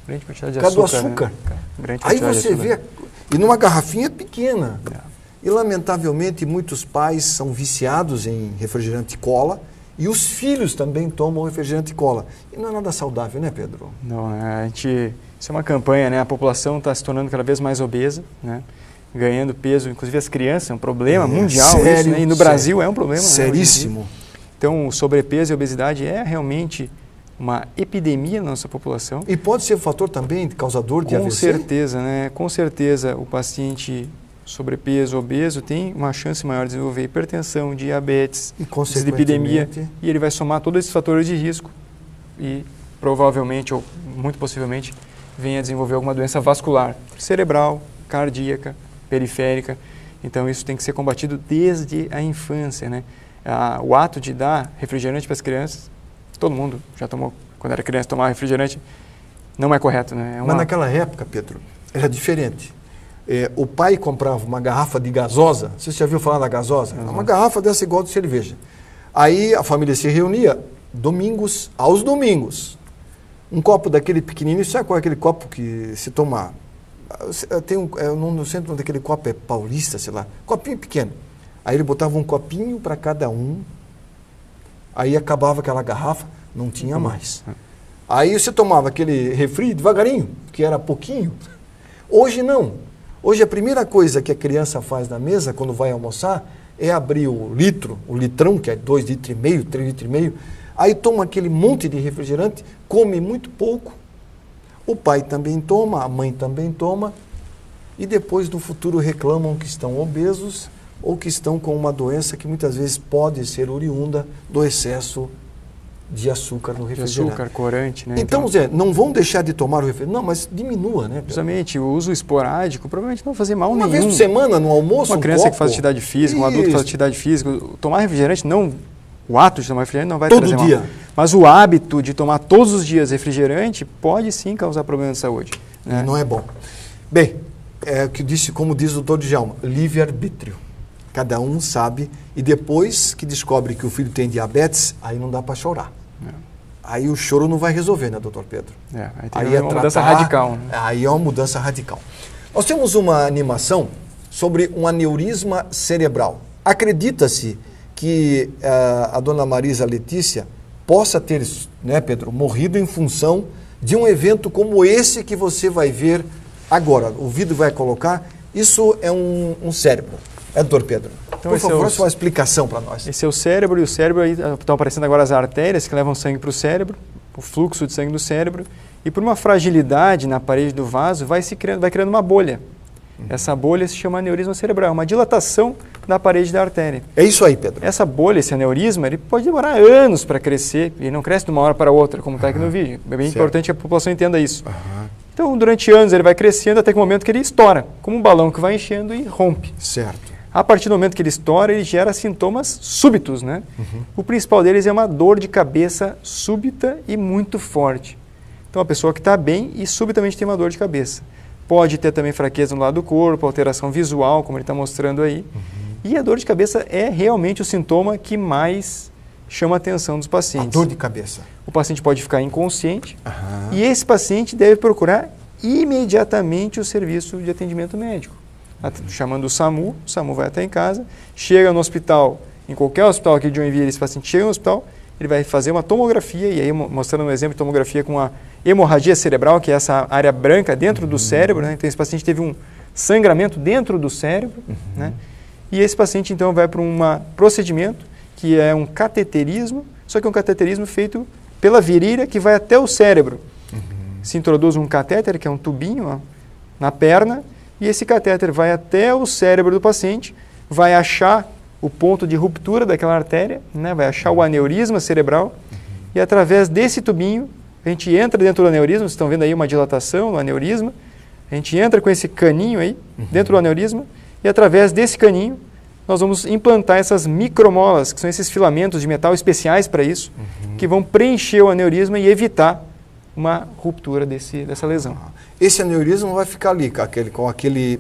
Grande quantidade de açúcar. Né? Aí você vê, e numa garrafinha pequena. E, lamentavelmente, muitos pais são viciados em refrigerante cola e os filhos também tomam refrigerante cola. E não é nada saudável, né, Pedro? Não, isso é uma campanha, né? A população está se tornando cada vez mais obesa, né? Ganhando peso, inclusive as crianças, é um problema mundial, sério, isso, né? E no Brasil é um problema. Seríssimo. Né, então, o sobrepeso e a obesidade é realmente uma epidemia na nossa população. E pode ser um fator também causador de AVC? Com certeza, né? Com certeza, o paciente sobrepeso, obeso, tem uma chance maior de desenvolver hipertensão, diabetes, dislipidemia, e ele vai somar todos esses fatores de risco e provavelmente, ou muito possivelmente, venha a desenvolver alguma doença vascular, cerebral, cardíaca, periférica. Então, isso tem que ser combatido desde a infância, né? O ato de dar refrigerante para as crianças, todo mundo já tomou, quando era criança, tomar refrigerante, não é correto, né? Mas naquela época, Pedro, era diferente. O pai comprava uma garrafa de gasosa, você já ouviu falar da gasosa? Uma garrafa dessa igual de cerveja. Aí a família se reunia aos domingos. Um copo daquele pequenininho, sabe qual é aquele copo que se toma? No centro daquele copo é paulista, sei lá, copinho pequeno. Aí ele botava um copinho para cada um, aí acabava aquela garrafa, não tinha mais. Aí você tomava aquele refri devagarinho, que era pouquinho. Hoje não. Hoje a primeira coisa que a criança faz na mesa, quando vai almoçar, é abrir o litrão, que é 2,5 litros, 3,5 litros, aí toma aquele monte de refrigerante, come muito pouco, o pai também toma, a mãe também toma, e depois no futuro reclamam que estão obesos ou que estão com uma doença que muitas vezes pode ser oriunda do excesso de açúcar no refrigerante. De açúcar, corante, né? Então, Zé, não vão deixar de tomar o refrigerante. Não, mas diminua, né? Justamente, o uso esporádico provavelmente não vai fazer mal nenhum. Uma vez por semana, no almoço, uma criança que faz atividade física, um adulto que faz atividade física, tomar refrigerante, não, o ato de tomar refrigerante não vai trazer mal. Todo dia. Mas o hábito de tomar todos os dias refrigerante pode sim causar problemas de saúde. Né? Não é bom. Bem, como diz o doutor Djalma, livre-arbítrio. Cada um sabe, e depois que descobre que o filho tem diabetes, aí não dá para chorar. Aí o choro não vai resolver, né, doutor Pedro? Aí é uma mudança radical. Né? Aí é uma mudança radical. Nós temos uma animação sobre um aneurisma cerebral. Acredita-se que a dona Marisa Letícia possa ter, né, Pedro, morrido em função de um evento como esse que você vai ver agora. O vídeo vai colocar. Isso é um cérebro. Doutor Pedro, então, por favor, só uma explicação para nós. Esse é o cérebro, e o cérebro, aí estão aparecendo agora as artérias que levam sangue para o cérebro, o fluxo de sangue do cérebro, e por uma fragilidade na parede do vaso, vai criando uma bolha. Essa bolha se chama aneurisma cerebral, uma dilatação da parede da artéria. É isso aí, Pedro. Essa bolha, esse aneurisma, ele pode demorar anos para crescer, e não cresce de uma hora para outra, como está aqui no vídeo. É bem importante que a população entenda isso. Então, durante anos, ele vai crescendo até que o momento que ele estoura, como um balão que vai enchendo e rompe. Certo. A partir do momento que ele estoura, ele gera sintomas súbitos, né? O principal deles é uma dor de cabeça súbita e muito forte. Então, a pessoa que está bem e subitamente tem uma dor de cabeça. Pode ter também fraqueza no lado do corpo, alteração visual, como ele está mostrando aí. E a dor de cabeça é realmente o sintoma que mais chama a atenção dos pacientes. A dor de cabeça. O paciente pode ficar inconsciente e esse paciente deve procurar imediatamente o serviço de atendimento médico. Chamando o SAMU vai até em casa, chega no hospital, em qualquer hospital aqui de Joinville, esse paciente chega no hospital, ele vai fazer uma tomografia, e aí mostrando um exemplo de tomografia com uma hemorragia cerebral, que é essa área branca dentro do cérebro, né? Então esse paciente teve um sangramento dentro do cérebro, né? E esse paciente então vai para um procedimento que é um cateterismo, só que é um cateterismo feito pela virilha que vai até o cérebro. Se introduz um catéter, que é um tubinho na perna, e esse catéter vai até o cérebro do paciente, vai achar o ponto de ruptura daquela artéria, né? Vai achar o aneurisma cerebral, e através desse tubinho, a gente entra dentro do aneurisma, vocês estão vendo aí uma dilatação no aneurisma, a gente entra com esse caninho aí, dentro do aneurisma, e através desse caninho, nós vamos implantar essas micromolas, que são esses filamentos de metal especiais para isso, que vão preencher o aneurisma e evitar uma ruptura dessa lesão. Esse aneurisma vai ficar ali, com aquele...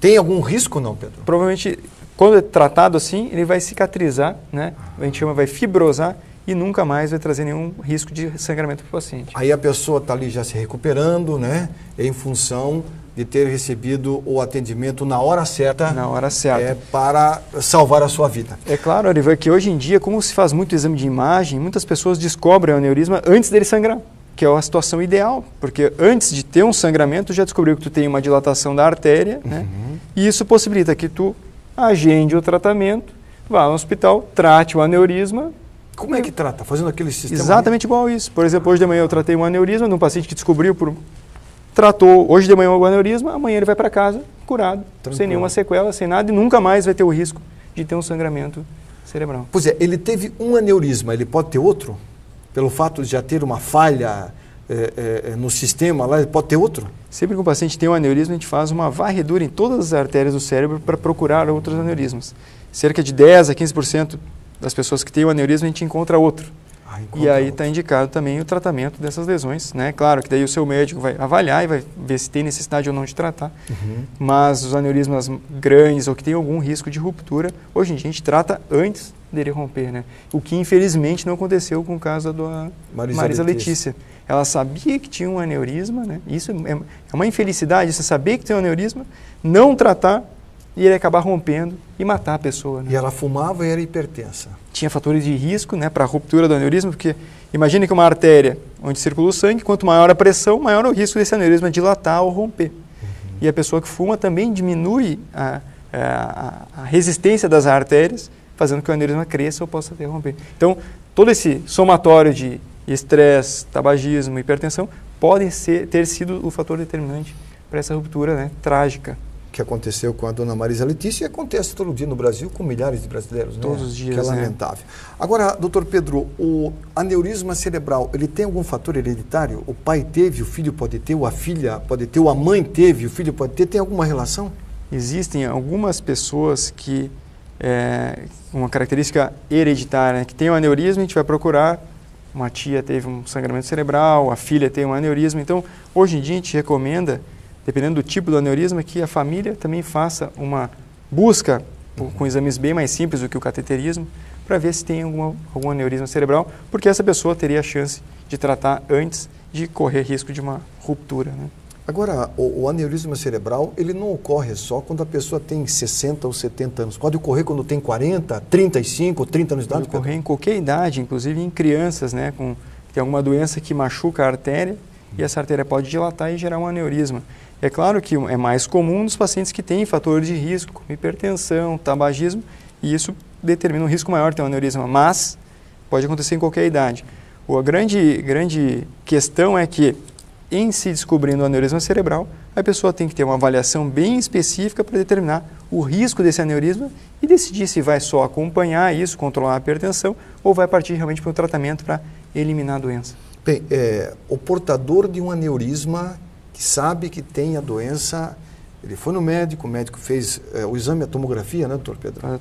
Tem algum risco não, Pedro? Provavelmente, quando é tratado assim, ele vai cicatrizar, né? A gente chama, vai fibrosar e nunca mais vai trazer nenhum risco de sangramento para o paciente. Aí a pessoa está ali já se recuperando, né? Em função de ter recebido o atendimento na hora certa. Na hora certa. Para salvar a sua vida. É claro, Arivan, que hoje em dia, como se faz muito exame de imagem, muitas pessoas descobrem o aneurisma antes dele sangrar, que é a situação ideal, porque antes de ter um sangramento, já descobriu que tu tem uma dilatação da artéria, né? E isso possibilita que tu agende o tratamento, vá ao hospital, trate o aneurisma. Como é que trata? Fazendo aquele sistema? Exatamente igual a isso. Por exemplo, hoje de manhã eu tratei um aneurisma num paciente que descobriu tratou hoje de manhã o aneurisma, amanhã ele vai para casa curado, tranquilo, sem nenhuma sequela, sem nada, e nunca mais vai ter o risco de ter um sangramento cerebral. Pois é, ele teve um aneurisma, ele pode ter outro? Pelo fato de já ter uma falha no sistema lá, ele pode ter outro? Sempre que o paciente tem um aneurisma, a gente faz uma varredura em todas as artérias do cérebro para procurar outros aneurismas. Cerca de 10 a 15% das pessoas que têm o aneurisma, a gente encontra outro. E aí está indicado também o tratamento dessas lesões, né? Claro que daí o seu médico vai avaliar e vai ver se tem necessidade ou não de tratar. Mas os aneurismas grandes ou que tem algum risco de ruptura, hoje em dia a gente trata antes dele romper, né? O que infelizmente não aconteceu com o caso da Marisa Letícia. Ela sabia que tinha um aneurisma, né? Isso é uma infelicidade, você saber que tem um aneurisma, não tratar e ele acabar rompendo e matar a pessoa. Né? E ela fumava e era hipertensa. Tinha fatores de risco, né, para a ruptura do aneurisma, porque imagine que uma artéria onde circula o sangue, quanto maior a pressão, maior o risco desse aneurisma dilatar ou romper. E a pessoa que fuma também diminui a resistência das artérias, fazendo que o aneurisma cresça ou possa até romper. Então, todo esse somatório de estresse, tabagismo, hipertensão, podem ter sido o fator determinante para essa ruptura, né, trágica. Que aconteceu com a dona Marisa Letícia e acontece todo dia no Brasil com milhares de brasileiros. Todos os dias. Que é lamentável. Agora, doutor Pedro, o aneurisma cerebral, ele tem algum fator hereditário? O pai teve, o filho pode ter, ou a filha pode ter, ou a mãe teve, o filho pode ter? Tem alguma relação? Existem algumas pessoas que, uma característica hereditária, né, que tem um aneurisma, a gente vai procurar, uma tia teve um sangramento cerebral, a filha tem um aneurisma. Então, hoje em dia a gente recomenda, dependendo do tipo do aneurisma, que a família também faça uma busca com exames bem mais simples do que o cateterismo, para ver se tem algum aneurisma cerebral, porque essa pessoa teria a chance de tratar antes de correr risco de uma ruptura. Né? Agora, o aneurisma cerebral, ele não ocorre só quando a pessoa tem 60 ou 70 anos. Pode ocorrer quando tem 40, 35, 30 anos de idade? Pode ocorrer em qualquer idade, inclusive em crianças, né, que tem alguma doença que machuca a artéria, e essa artéria pode dilatar e gerar um aneurisma. É claro que é mais comum nos pacientes que têm fatores de risco, como hipertensão, tabagismo, e isso determina um risco maior de ter um aneurisma, mas pode acontecer em qualquer idade. A grande questão é que, em se descobrindo o aneurisma cerebral, a pessoa tem que ter uma avaliação bem específica para determinar o risco desse aneurisma e decidir se vai só acompanhar isso, controlar a hipertensão, ou vai partir realmente para um tratamento para eliminar a doença. Bem, o portador de um aneurisma que sabe que tem a doença, ele foi no médico, o médico fez o exame, a tomografia, né, doutor Pedro?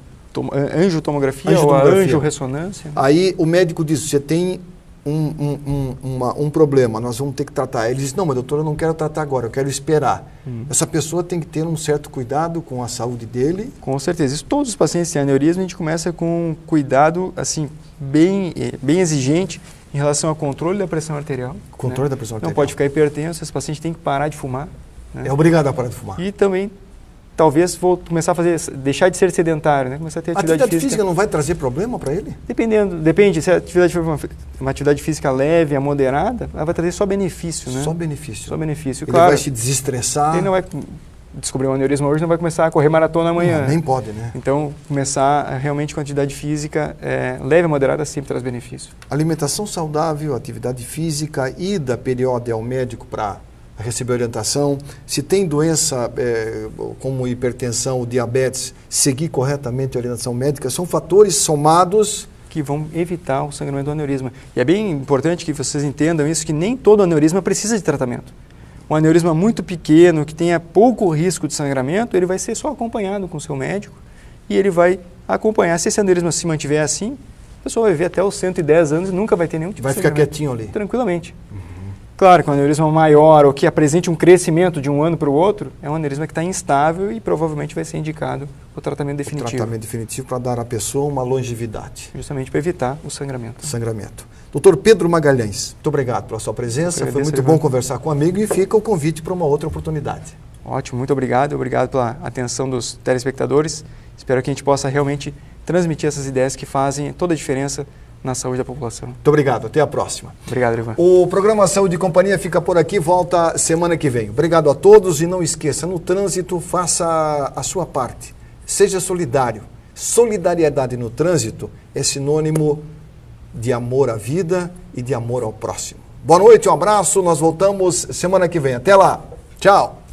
Angiotomografia ou a angiorressonância. Aí o médico diz, você tem um problema, nós vamos ter que tratar. Ele diz, não, mas doutor, eu não quero tratar agora, eu quero esperar. Essa pessoa tem que ter um certo cuidado com a saúde dele. Com certeza. Isso, todos os pacientes que têm aneurisma, a gente começa com um cuidado assim, bem exigente em relação ao controle da pressão arterial. Controle da pressão arterial. Não pode ficar hipertenso, esse paciente tem que parar de fumar. Né? É obrigado a parar de fumar. E também, talvez, vou começar a deixar de ser sedentário, né? Começar a ter atividade física. Não vai trazer problema para ele? Depende. Se a atividade for uma atividade física leve, a moderada, ela vai trazer só benefício, né? Só benefício. Só benefício. Ele claro, vai se desestressar. Ele não vai descobrir um aneurisma hoje, não vai começar a correr maratona amanhã. Não, nem pode, né? Então, começar realmente com atividade física leve e moderada sempre traz benefício. Alimentação saudável, atividade física, ida periódica ao médico para receber orientação. Se tem doença como hipertensão ou diabetes, seguir corretamente a orientação médica, são fatores somados que vão evitar o sangramento do aneurisma. E é bem importante que vocês entendam isso, que nem todo aneurisma precisa de tratamento. Um aneurisma muito pequeno, que tenha pouco risco de sangramento, ele vai ser só acompanhado com o seu médico e ele vai acompanhar. Se esse aneurisma se mantiver assim, a pessoa vai viver até os 110 anos e nunca vai ter nenhum tipo de sangramento. Vai ficar quietinho ali. Tranquilamente. Claro que um aneurisma maior ou que apresente um crescimento de um ano para o outro, é um aneurisma que está instável e provavelmente vai ser indicado o tratamento definitivo. O tratamento definitivo para dar à pessoa uma longevidade. Justamente para evitar o sangramento. Doutor Pedro Magalhães, muito obrigado pela sua presença. Foi muito bom conversar com um amigo e fica o convite para uma outra oportunidade. Ótimo, muito obrigado. Obrigado pela atenção dos telespectadores. Espero que a gente possa realmente transmitir essas ideias que fazem toda a diferença na saúde da população. Muito obrigado, até a próxima. Obrigado, Ivan. O programa Saúde e Companhia fica por aqui, volta semana que vem. Obrigado a todos e não esqueça, no trânsito faça a sua parte. Seja solidário. Solidariedade no trânsito é sinônimo de amor à vida e de amor ao próximo. Boa noite, um abraço, nós voltamos semana que vem. Até lá, tchau!